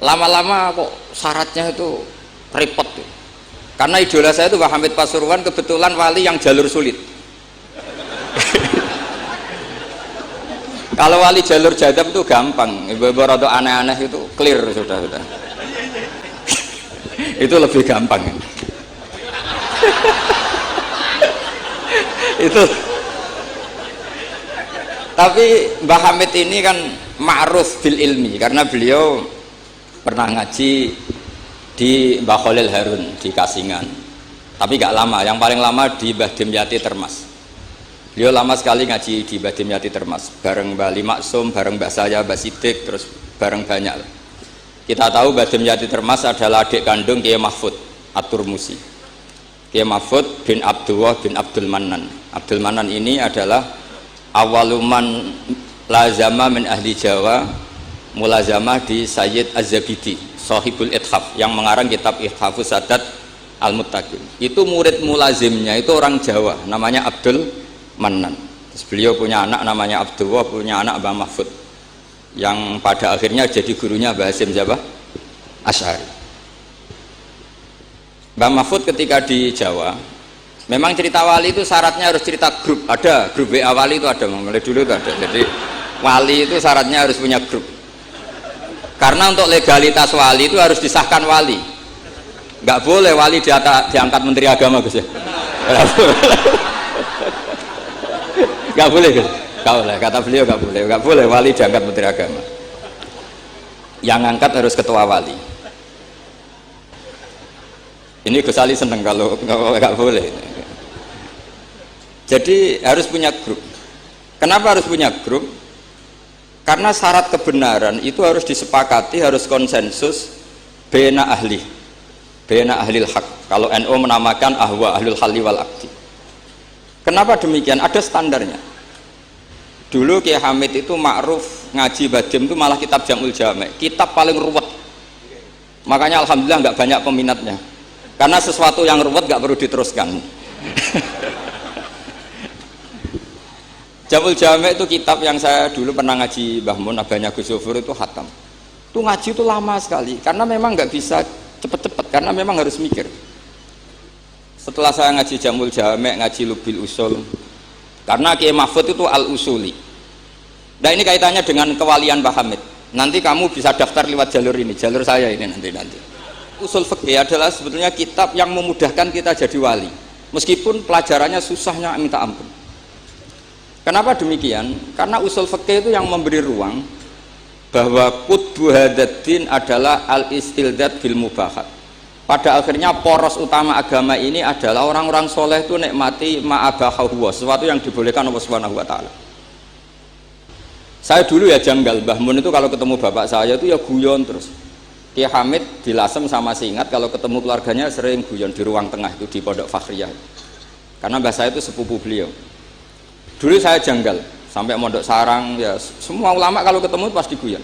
lama-lama kok syaratnya itu repot tuh. Karena idola saya itu Mbah Hamid Pasuruan, kebetulan wali yang jalur sulit. Kalau wali jalur jadab itu gampang, ibu-ibu rada aneh-aneh itu clear sudah. Itu lebih gampang. Itu. Tapi Mbah Hamid ini kan ma'ruf bil ilmi karena beliau pernah ngaji di Mbah Khalil Harun di Kasingan. Tapi gak lama, yang paling lama di Mbah Dimyati Termas. Beliau lama sekali ngaji di Mbah Dimyati Termas, bareng Mbah Limaksum, bareng Mbah saya, Mbah Sidik, terus bareng banyak. Kita tahu Mbah Dimyati Termas adalah adik kandung Kiai Mahfud At-Turmusi. Kiai Mahfud bin Abdullah bin Abdul Manan. Abdul Manan ini adalah awaluman lazama min ahli Jawa, mulazamah di Sayyid Az-Zabidi, Sahibul Ithaf, yang mengarang kitab Ithafus Sadat Al-Muttaqin. Itu murid mulazimnya itu orang Jawa, namanya Abdul Manan. Terus beliau punya anak namanya Abdullah, punya anak Mbah Mahfud, yang pada akhirnya jadi gurunya Mbah Hasyim siapa? Asy'ari. Mbah Mahfud ketika di Jawa, memang cerita wali itu syaratnya harus cerita grup, ada grup WA wali itu ada, mulai dulu itu ada. Jadi wali itu syaratnya harus punya grup. Karena untuk legalitas wali itu harus disahkan wali. Nggak boleh wali diangkat menteri agama, Gus ya. Nggak boleh, Gus. Nggak boleh, kata beliau nggak boleh wali diangkat menteri agama. Yang angkat harus ketua wali. Ini Gus Ali seneng kalau nggak boleh. Jadi harus punya grup. Kenapa harus punya grup? Karena syarat kebenaran itu harus disepakati, harus konsensus bena ahlil haq. Kalau NU menamakan ahwa ahlul halli wal aqdi. Kenapa demikian? Ada standarnya. Dulu Kiai Hamid itu ma'ruf ngaji Badim itu malah kitab Jamul Jami', kitab paling ruwet. Makanya alhamdulillah nggak banyak peminatnya. Karena sesuatu yang ruwet nggak perlu diteruskan. Jamul Jami' itu kitab yang saya dulu pernah ngaji Mbah Mun, abahnya Gus Zofur itu khatam. Itu ngaji itu lama sekali karena memang nggak bisa cepet-cepet, karena memang harus mikir. Setelah saya ngaji Jamul Jami', ngaji Lubil Usul, karena Kiai Mahfud itu al-usuli. Nah ini kaitannya dengan kewalian Mbah Hamid. Nanti kamu bisa daftar lewat jalur ini, jalur saya ini nanti. Usul fikih adalah sebetulnya kitab yang memudahkan kita jadi wali, meskipun pelajarannya susahnya minta ampun. Kenapa demikian? Karena usul fikih itu yang memberi ruang bahwa qutbu hadaddin adalah al-istildad bil mubahat. Pada akhirnya poros utama agama ini adalah orang-orang soleh itu nikmati ma'abahahu, sesuatu yang dibolehkan Allah Subhanahu wa ta'ala. Saya dulu ya janggal, Mbah Mun itu kalau ketemu bapak saya itu ya guyon terus. Kiai Hamid di Lasem sama Singat kalau ketemu keluarganya sering guyon di ruang tengah itu di Pondok Fakhriyah. Karena mbah saya itu sepupu beliau. Dulu saya janggal sampai Mondok Sarang ya, semua ulama kalau ketemu pasti guyon.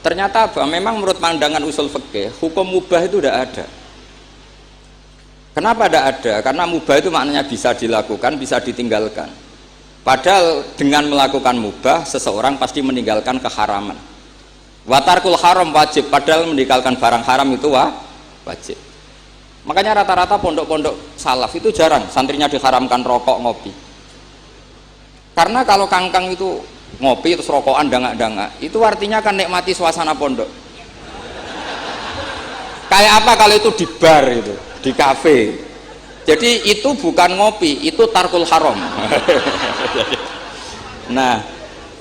Ternyata apa? Memang menurut pandangan usul fikih hukum mubah itu tidak ada. Kenapa tidak ada? Karena mubah itu maknanya bisa dilakukan, bisa ditinggalkan. Padahal dengan melakukan mubah seseorang pasti meninggalkan keharaman. Watarkul haram wajib, padahal meninggalkan barang haram itu wajib. Makanya rata-rata pondok-pondok salaf itu jarang santrinya diharamkan rokok, ngopi. Karena kalau kangkang itu ngopi terus rokokan dangak-dangak, itu artinya kan nikmati suasana pondok. Kayak apa kalau itu di bar itu, di kafe. Jadi itu bukan ngopi, itu tarkul haram. Nah,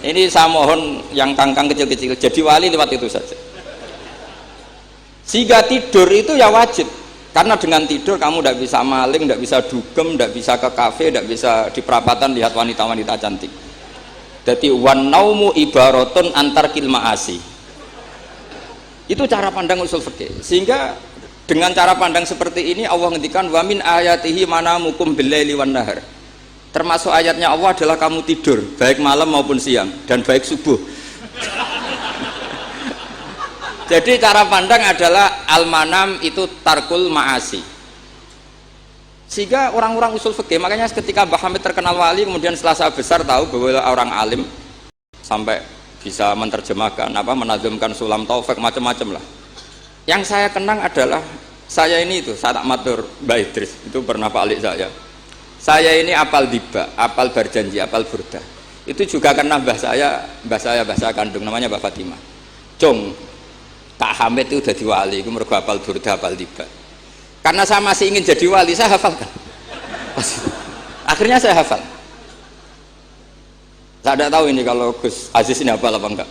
ini saya mohon yang kangkang kecil-kecil jadi wali lewat itu saja. Sehingga tidur itu ya wajib, karena dengan tidur kamu tidak bisa maling, tidak bisa dugem, tidak bisa ke kafe, tidak bisa di perapatan lihat wanita-wanita cantik. Jadi wan naumu ibaratun antar kilmaasi. Itu cara pandang usul fikih. Sehingga dengan cara pandang seperti ini Allah ngendikan wa min ayatihi manamukum billaili wan nahar. Termasuk ayatnya Allah adalah kamu tidur baik malam maupun siang dan baik subuh. Jadi cara pandang adalah al-manam itu tarkul ma'asi. Sehingga orang-orang usul fikih, makanya ketika Mbah Hamid terkenal wali, kemudian setelah saya besar tahu bahwa orang alim sampai bisa menerjemahkan apa, menazumkan sulam taufik, macam-macam lah. Yang saya kenang adalah saya ini itu, saya tak matur Mbak Idris, itu pernah Pak Alik saya ini apal diba, apal berjanji, apal burda. Itu juga karena mbah saya kandung namanya Mbak Fatimah. Cung, Kak Hamid itu udah wali, itu mergo apal burda, apal diba. Karena saya masih ingin jadi wali, saya hafalkan. Akhirnya saya hafal. Saya tidak tahu ini kalau Gus Aziz ini hafal apa enggak.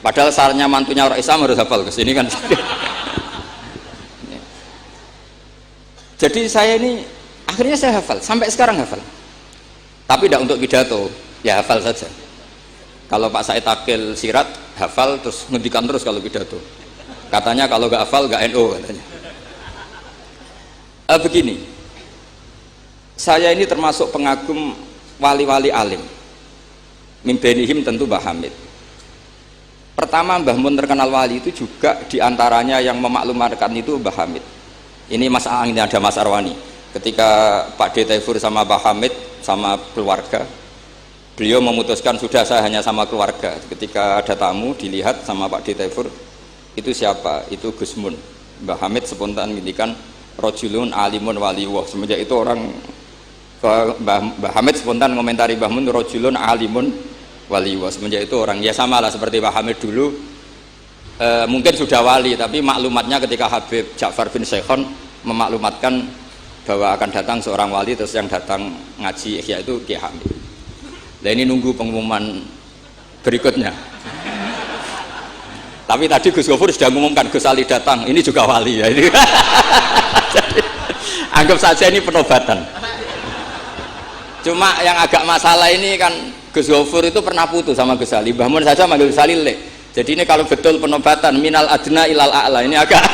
Padahal sarannya mantunya orang Islam harus hafal ke sini kan. Jadi saya ini akhirnya saya hafal, sampai sekarang hafal. Tapi tidak untuk pidato, ya hafal saja. Kalau Pak Said Akil Sirat hafal terus ngendikan terus kalau pidato. Katanya kalau nggak hafal nggak NU katanya. Begini, saya ini termasuk pengagum wali-wali alim. Mimbenihim tentu Mbah Hamid. Pertama Mbah Mun terkenal wali itu juga diantaranya yang memaklumatkan itu Mbah Hamid. Ini ini ada Mas Arwani. Ketika Pak D. Taifur sama Mbah Hamid sama keluarga, beliau memutuskan sudah saya hanya sama keluarga. Ketika ada tamu dilihat sama Pak D. Taifur, itu siapa? Itu Gus Mun. Mbah Hamid spontan ngintikan rojulun alimun waliwah. Semenjak itu orang Mbah Hamid spontan komentari Mbah Mun rojulun alimun waliwah. Semenjak itu orang ya sama lah seperti Mbah Hamid dulu mungkin sudah wali, tapi maklumatnya ketika Habib Ja'far bin Syekhon memaklumatkan bahwa akan datang seorang wali, terus yang datang ngaji Ihya itu Kiai Hamid. Nah ini nunggu pengumuman berikutnya. Tapi tadi Gus Gofur sudah mengumumkan Gus Ali datang, ini juga wali ya. Ini. Jadi, anggap saja ini penobatan. Cuma yang agak masalah ini kan Gus Gofur itu pernah putus sama Gus Ali. Mbah Mun saja manggil Gus Ali le. Jadi ini kalau betul penobatan minal adna ilal a'la ini agak.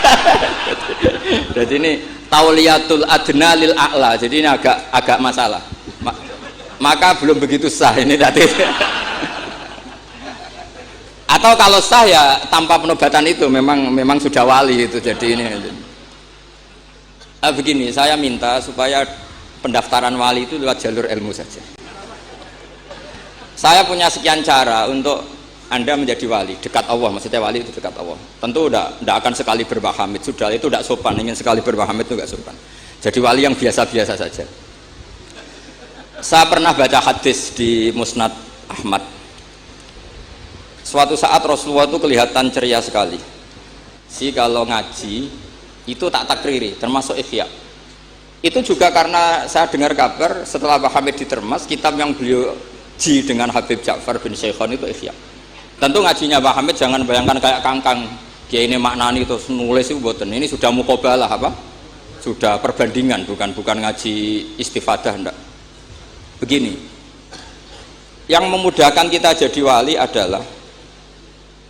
Jadi ini tauliyatul adna lil a'la. Jadi ini agak masalah. Maka belum begitu sah ini tadi. Atau kalau sah ya tanpa penobatan itu memang sudah wali itu. Jadi ini begini, saya minta supaya pendaftaran wali itu lewat jalur ilmu saja. Saya punya sekian cara untuk Anda menjadi wali, dekat Allah, maksudnya wali itu dekat Allah. Tentu tidak akan sekali Mbah Hamid, sudah itu tidak sopan, ingin sekali Mbah Hamid itu tidak sopan. Jadi wali yang biasa-biasa saja. Saya pernah baca hadis di Musnad Ahmad. Suatu saat Rasulullah itu kelihatan ceria sekali. Kalau ngaji itu tak takriri, termasuk Ihya. Itu juga karena saya dengar kabar setelah Mbah Hamid ditermas, kitab yang beliau ji dengan Habib Ja'far bin Syekhon itu Ihya. Tentu ngajinya Mbah Hamid jangan bayangkan kayak kangkang dia ini maknani terus nulis itu boten. Ini sudah muqabalah apa? Sudah perbandingan, bukan ngaji istifadah enggak. Begini, yang memudahkan kita jadi wali adalah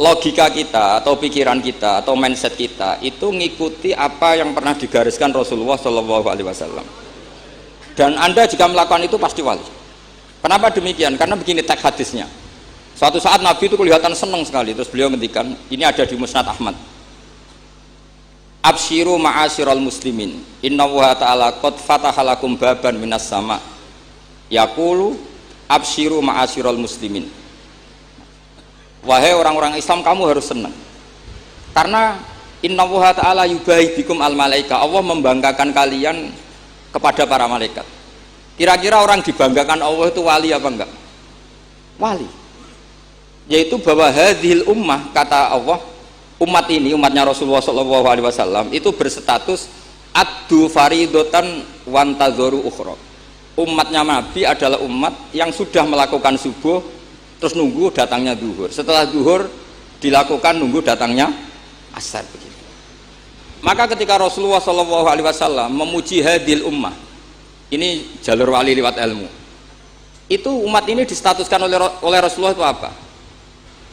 logika kita atau pikiran kita atau mindset kita itu ngikuti apa yang pernah digariskan Rasulullah SAW. Dan Anda jika melakukan itu pasti wali. Kenapa demikian? Karena begini teks hadisnya. Suatu saat Nabi itu kelihatan senang sekali, terus beliau ngendikan, ini ada di Musnad Ahmad. Absyiru ma'asyiral muslimin, innallaha ta'ala qad fataha lakum baban minas sama. Yaqulu absyiru ma'asyiral muslimin. Wahai orang-orang Islam, kamu harus senang. Karena innallaha ta'ala yubahi bikum al malaika. Allah membanggakan kalian kepada para malaikat. Kira-kira orang dibanggakan Allah itu wali apa enggak? Wali. Yaitu bahwa hadhil ummah, kata Allah, umat ini, umatnya Rasulullah SAW itu berstatus addu faridotan wantazoru ukhra. Umatnya Nabi adalah umat yang sudah melakukan subuh terus nunggu datangnya zuhur. Setelah zuhur dilakukan nunggu datangnya asar begitu. Maka ketika Rasulullah SAW memuji hadhil ummah, ini jalur wali lewat ilmu, itu umat ini distatuskan oleh Rasulullah itu apa?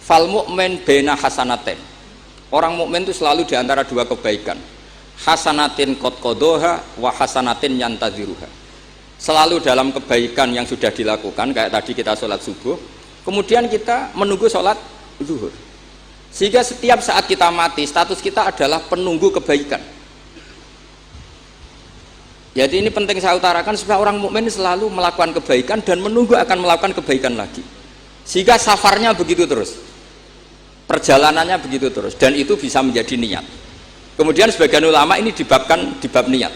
Fal mu'min bena hasanaten. Orang mukmin itu selalu diantara dua kebaikan. Hasanatin qad qadoha wa hasanatin yantaziruha. Selalu dalam kebaikan yang sudah dilakukan, kayak tadi kita sholat subuh, kemudian kita menunggu sholat zuhur. Sehingga setiap saat kita mati, status kita adalah penunggu kebaikan. Jadi ini penting saya utarakan supaya orang mukmin selalu melakukan kebaikan dan menunggu akan melakukan kebaikan lagi. Sehingga safarnya begitu terus. perjalanannya begitu terus, dan itu bisa menjadi niat. Kemudian sebagian ulama ini dibabkan di bab niat.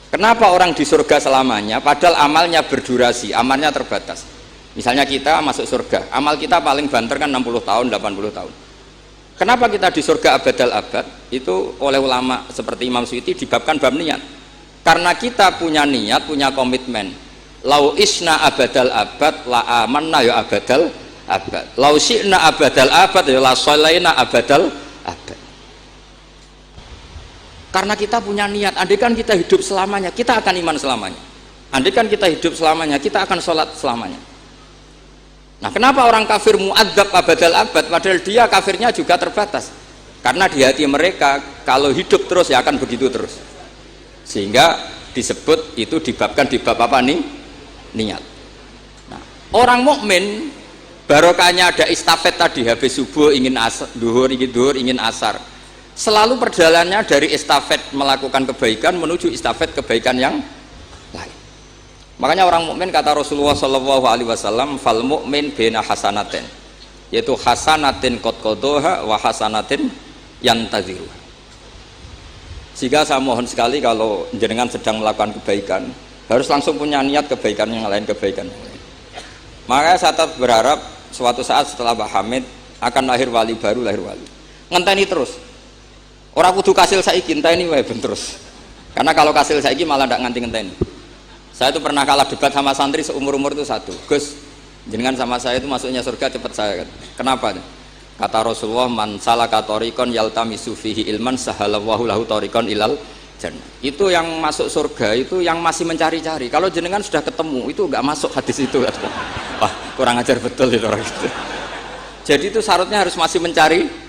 Kenapa orang di surga selamanya padahal amalnya berdurasi, amalnya terbatas. Misalnya kita masuk surga, amal kita paling banter kan 60 tahun, 80 tahun. Kenapa kita di surga abadal abad? Itu oleh ulama seperti Imam Suyuti dibabkan bab niat. Karena kita punya niat, punya komitmen. Lau isna abadal abad la amanna ya abadal abad. Lau syi'na abadal abad ya la sholaina abadal abad. Karena kita punya niat, andaikan kita hidup selamanya, kita akan iman selamanya. Andaikan kita hidup selamanya, kita akan sholat selamanya. Nah, kenapa orang kafir mu'adzab abadal abad padahal dia kafirnya juga terbatas? Karena di hati mereka kalau hidup terus ya akan begitu terus. Sehingga disebut itu dibabkan di bab apa nih? Niat. Nah, orang mukmin barokahnya ada istafet tadi, habis subuh ingin duhur, ingin asar. Selalu perjalanannya dari estafet melakukan kebaikan menuju estafet kebaikan yang lain. Makanya orang mukmin kata Rasulullah Shallallahu Alaihi Wasallam, fal mukmin bena hasanatin, yaitu hasanatin qad qadaha wa hasanatin yantaziru. Sehingga saya mohon sekali kalau jenengan sedang melakukan kebaikan harus langsung punya niat kebaikan yang lain, kebaikan yang lain. Makanya saya tetap berharap suatu saat setelah Mbah Hamid akan lahir wali baru, lahir wali. Ngenteni terus. Orang kudu kasil saiki ngenteni wae ben terus. Karena kalau kasil saiki malah ndak nganti ngenteni. Saya itu pernah kalah debat sama santri seumur-umur itu satu. Gus, jenengan sama saya itu masuknya surga cepat saya kan. Kenapa? Kata Rasulullah, man salaka thariqan yaltamisu fihi ilman sahalallahu lahu thariqan ilal jannah. Itu yang masuk surga itu yang masih mencari-cari. Kalau jenengan sudah ketemu itu enggak masuk hadis itu. Wah, kurang ajar betul itu orang itu. Jadi itu syaratnya harus masih mencari.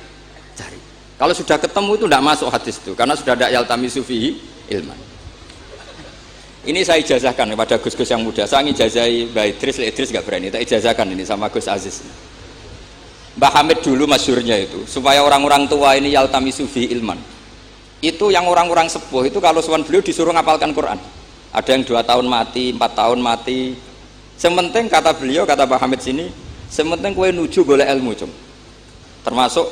Kalau sudah ketemu itu tidak masuk hadis itu, karena sudah ada yaltamisu fihi ilman. Ini saya ijazahkan kepada Gus-Gus yang muda. Saya ngijazahi Mbak Idris nggak berani. Tak ijazahkan ini sama Gus Aziz. Mbah Hamid dulu masyhurnya itu, supaya orang-orang tua ini yaltamisu fihi ilman. Itu yang orang-orang sepuh itu kalau sowan beliau disuruh ngapalkan Quran. Ada yang 2 tahun mati, 4 tahun mati. Sementing kata beliau, kata Mbah Hamid sini, sementing kowe nuju golek ilmu cung. Termasuk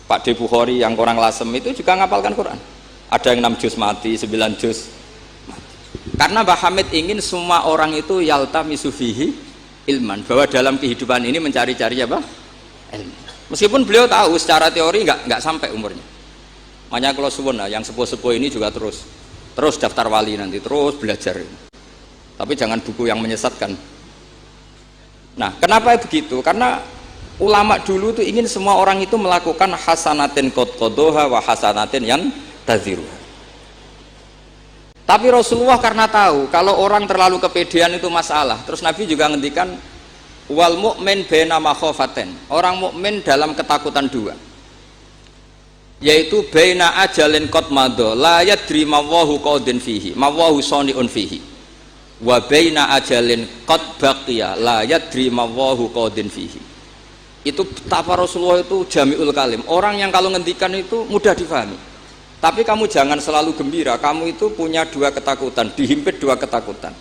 Pak De Bukhari yang orang Lasem itu juga ngapalkan Quran. Ada yang 6 juz mati, 9 juz mati. Karena Mbah Hamid ingin semua orang itu yaltamisu fihi ilman, bahwa dalam kehidupan ini mencari-cari apa? Ilmu. Meskipun beliau tahu secara teori nggak sampai umurnya. Makanya kalau suwun yang sepuh-sepuh ini juga terus daftar wali nanti, terus belajar. Tapi jangan buku yang menyesatkan. Nah, kenapa begitu? Karena ulama dulu tuh ingin semua orang itu melakukan hasanatin qad qadaha wa hasanatin yang taziru. Tapi Rasulullah karena tahu kalau orang terlalu kepedean itu masalah. Terus Nabi juga ngendikan wal mu'min baina makhafatin. Orang mukmin dalam ketakutan dua. Yaitu baina ajalin qad madha la yadri ma wallahu qadin fihi, ma wallahu saniun fihi. Wa baina ajalin qad baqiya la yadri ma wallahu qadin fihi. Itu betapa Rasulullah itu jami'ul kalim, orang yang kalau ngendikan itu mudah difahami. Tapi kamu jangan selalu gembira, kamu itu punya 2 ketakutan, dihimpit 2 ketakutan,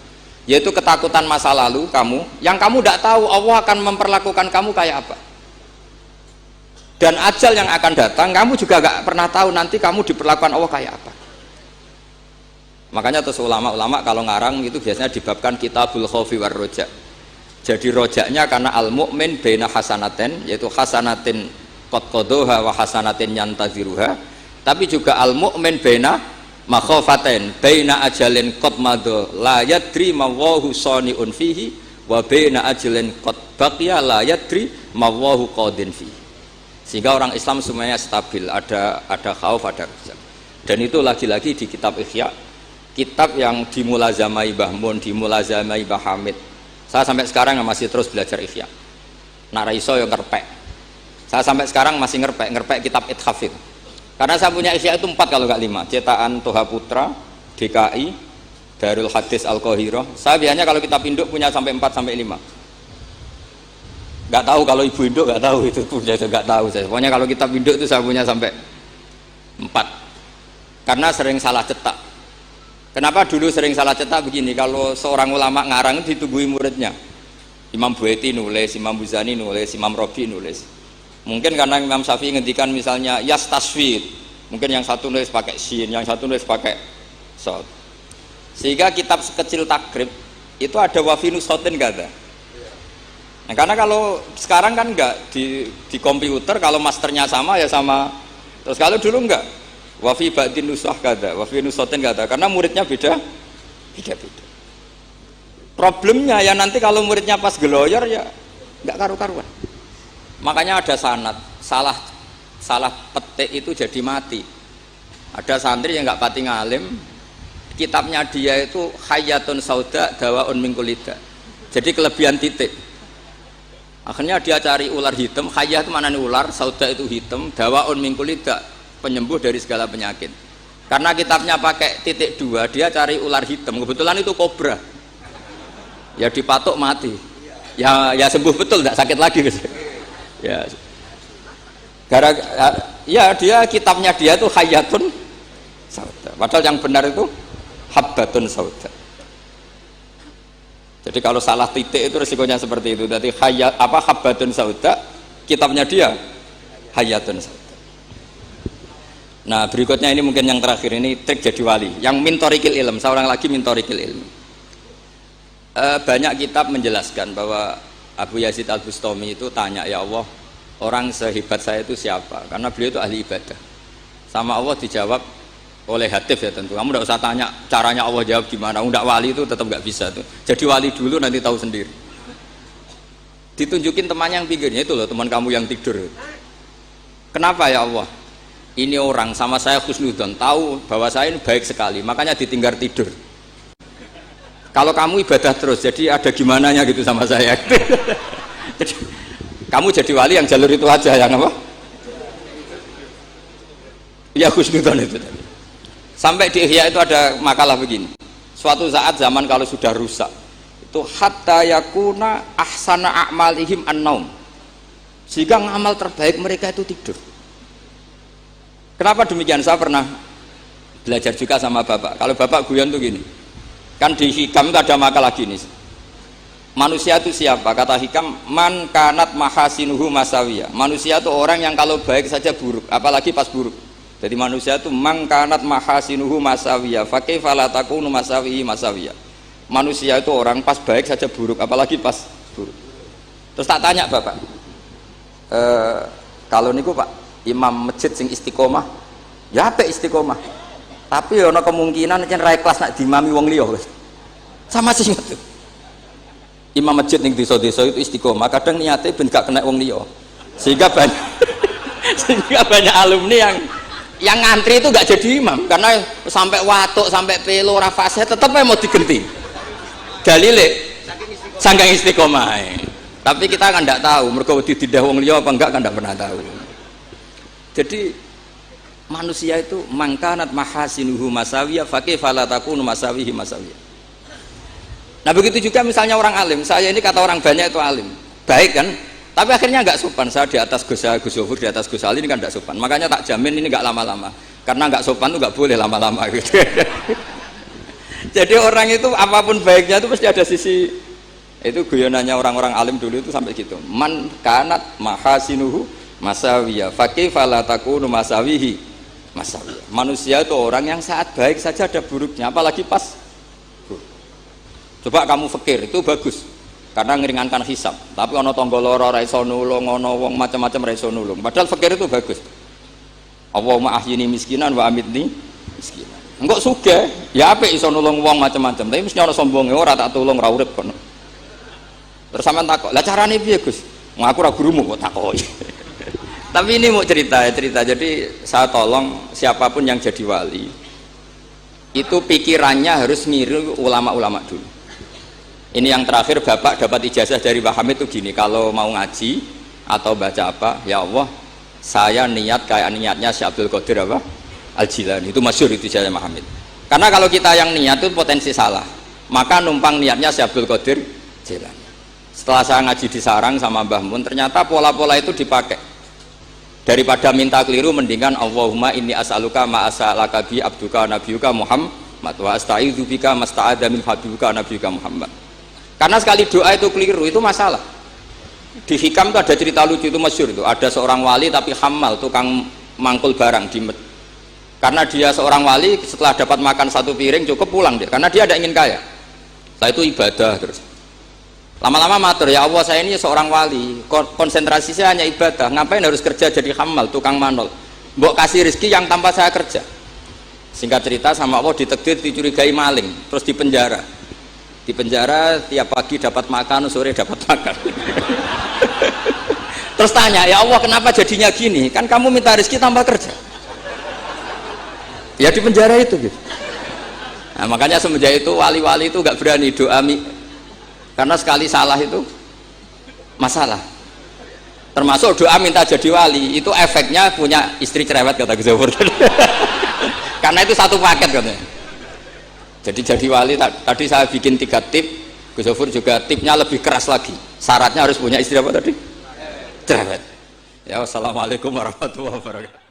yaitu ketakutan masa lalu kamu, yang kamu tidak tahu Allah akan memperlakukan kamu kayak apa, dan ajal yang akan datang kamu juga gak pernah tahu nanti kamu diperlakukan Allah kayak apa. Makanya terus ulama-ulama kalau ngarang itu biasanya dibabkan kitabul khaufi war roja. Jadi rojaknya karena al mukmin baina hasanatin, yaitu hasanatin qad qadaha wa hasanatin yantaziruha. Tapi juga al mukmin baina makhafatin, baina ajalin qad madha la yadri ma wallahu saniun fihi wa baina ajalin qad baqiya la yadri ma wallahu qadin fihi. Sehingga orang Islam semuanya stabil, ada khauf, ada roja. Dan itu lagi-lagi di kitab Ihya, kitab yang dimulazamai Mbah Mun, dimulazamai Mbah Hamid. Saya sampai sekarang masih terus belajar Ihya. Nak ra iso yo ngerpek. Saya sampai sekarang masih ngerpek kitab Ithaf itu. Karena saya punya Ihya itu 4 kalau nggak 5. Cetakan Toha Putra, DKI, Darul Hadis Al-Qahirah. Saya biasanya kalau kitab induk punya sampai 4 sampai 5. Nggak tahu kalau ibu induk nggak tahu itu punya, nggak tahu saya. Pokoknya kalau kitab induk itu saya punya sampai 4. Karena sering salah cetak. Kenapa dulu sering salah cetak begini? Kalau seorang ulama ngarang itu ditungguin muridnya. Imam Buaiti nulis, Imam Buzani nulis, Imam Robi nulis. Mungkin karena Imam Syafi'i ngendikan misalnya yastasfid, mungkin yang satu nulis pakai shin, yang satu nulis pakai sod. Sehingga kitab sekecil takrib itu ada wafinu sotin nggak ada. Nah, karena kalau sekarang kan nggak di komputer, kalau masternya sama ya sama. Terus kalau dulu nggak, wafi ba'din nusah kada, wafi nusotin kada, karena muridnya beda. Problemnya ya nanti kalau muridnya pas geloyor ya nggak karu-karuan. Makanya ada sanad, salah petik itu jadi mati. Ada santri yang nggak pati ngalim, kitabnya dia itu hayatun sauda dawaun min kulida. Jadi kelebihan titik. Akhirnya dia cari ular hitam, hayat itu mana nih ular, sauda itu hitam, dawaun min kulida, penyembuh dari segala penyakit. Karena kitabnya pakai titik 2, dia cari ular hitam, kebetulan itu kobra. Ya dipatok mati. Ya sembuh betul, tidak sakit lagi. Ya. Ya dia kitabnya dia itu hayatun sauda. Padahal yang benar itu habbatun sauda. Jadi kalau salah titik itu resikonya seperti itu. Jadi habbatun sauda, kitabnya dia hayatun sauda. Nah berikutnya ini mungkin yang terakhir, ini trik jadi wali. Yang mintorikil ilm, seorang lagi mintorikil ilm. Banyak kitab menjelaskan bahwa Abu Yazid Al-Bustami itu tanya, ya Allah, orang sehebat saya itu siapa? Karena beliau itu ahli ibadah. Sama Allah dijawab oleh hatif ya tentu. Kamu tidak usah tanya caranya Allah jawab gimana. Tidak wali itu tetap nggak bisa tuh. Jadi wali dulu nanti tahu sendiri. Ditunjukin temannya yang pinggirnya itu loh, teman kamu yang tidur. Kenapa ya Allah? Ini orang sama saya husnudzon, tahu bahwa saya ini baik sekali, makanya ditinggal tidur. Kalau kamu ibadah terus, jadi ada gimananya gitu sama saya. Jadi, kamu jadi wali yang jalur itu aja, yang apa? Ya husnudzon itu tadi. Sampai di Ihya itu ada makalah begini. Suatu saat zaman kalau sudah rusak, itu hatta yakuna ahsana a'malihim an-naum. Sehingga ngamal terbaik mereka itu tidur. Kenapa demikian? Saya pernah belajar juga sama bapak. Kalau bapak guyon tuh gini, kan di Hikam itu ada makalah gini. Manusia itu siapa? Kata Hikam, man kanat mahasinuhu masawiyah. Manusia itu orang yang kalau baik saja buruk, apalagi pas buruk. Jadi manusia itu man kanat mahasinuhu masawiyah, fa kaifa la takunu masawihi masawiyah. Manusia itu orang pas baik saja buruk, apalagi pas buruk. Terus tak tanya bapak, kalau niku Pak, imam masjid sing istiqomah, ya apa istiqomah? Tapi ono kemungkinan yen ra ikhlas nak dimami wong liya. Sama sih ngoten. Imam masjid ning desa-desa itu istiqomah, kadang niate ben gak kena wong liya. Sehingga banyak alumni yang ngantri itu gak jadi imam karena sampai watuk, sampai pelo, ora fase tetep mau digenti. Dalile saking istiqomah. Tapi kita kan tidak tahu mergo ditindah wong liya apa enggak kan tidak pernah tahu. Jadi manusia itu mangkanat mahasinuhu masawiyah fa kaifa la takunu masawihi masawiyah. Nah begitu juga misalnya orang alim, saya ini kata orang banyak itu alim, baik kan? Tapi akhirnya nggak sopan. Saya di atas Gus Zofur, di atas Gus Ali ini kan nggak sopan. Makanya tak jamin ini nggak lama-lama, karena nggak sopan tuh nggak boleh lama-lama gitu. Jadi orang itu apapun baiknya itu pasti ada sisi. Itu guyonannya orang-orang alim dulu itu sampai gitu. Man kanat mahasinuhu masawiyah fa kaifa la takunu masawihi masawiyah. Manusia itu orang yang saat baik saja ada buruknya, apalagi pas buruk. Coba kamu fikir, itu bagus karena ngeringankan hisab. Tapi ono tangga lara ora iso nulung, ono wong macam-macam ora iso nulung. Padahal fikir itu bagus. Allahumma ahyini miskinan wa amitni miskinan. Engko sugih, ya apik iso nulung wong macam-macam, tapi mesti ono sombonge ora tak tulung ora urip kono. Terus sampean takok, "Lah carane piye, Gus?" Ngaku ora gurumu kok takoki. Tapi ini mau cerita. Jadi saya tolong siapapun yang jadi wali itu pikirannya harus niru ulama-ulama dulu. Ini yang terakhir, bapak dapat ijazah dari Pak Hamid itu gini, kalau mau ngaji atau baca apa, ya Allah saya niat kayak niatnya Syekh Abdul Qadir apa? Al-Jilani. Itu masyhur itu ijazah Pak Hamid. Karena kalau kita yang niat itu potensi salah, maka numpang niatnya Syekh Abdul Qadir Jilani. Setelah saya ngaji di sarang sama Mbah Mun, ternyata pola-pola itu dipakai. Daripada minta keliru, mendingan Allahumma inni as'aluka ma as'alaka bi abduka nabiyuka Muhammad wa asta'idzu bika masta'adza min habibuka nabiyuka Muhammad. Karena sekali doa itu keliru, itu masalah. Di Hikam itu ada cerita lucu, itu masyhur itu. Ada seorang wali tapi hamal, tukang mangkul barang di karena dia seorang wali, setelah dapat makan satu piring cukup pulang dia, karena dia tidak ingin kaya. Setelah itu ibadah terus. Lama-lama matur, ya Allah saya ini seorang wali, konsentrasi saya hanya ibadah, ngapain harus kerja jadi hamal, tukang manol. Mbok kasih rezeki yang tanpa saya kerja. Singkat cerita sama Allah ditakdir dicurigai maling, terus dipenjara. Dipenjara tiap pagi dapat makan, sore dapat makan. Terus tanya, ya Allah kenapa jadinya gini? Kan kamu minta rezeki tanpa kerja. Ya di penjara itu gitu. Nah, makanya semenjak itu wali-wali itu gak berani doa karena sekali salah itu masalah. Termasuk doa minta jadi wali itu efeknya punya istri cerewet kata Gus Zafur. Karena itu satu paket katanya. Jadi wali tadi saya bikin 3 tip, Gus Zafur juga tipnya lebih keras lagi. Syaratnya harus punya istri apa tadi? Cerewet. Ya wassalamualaikum warahmatullahi wabarakatuh.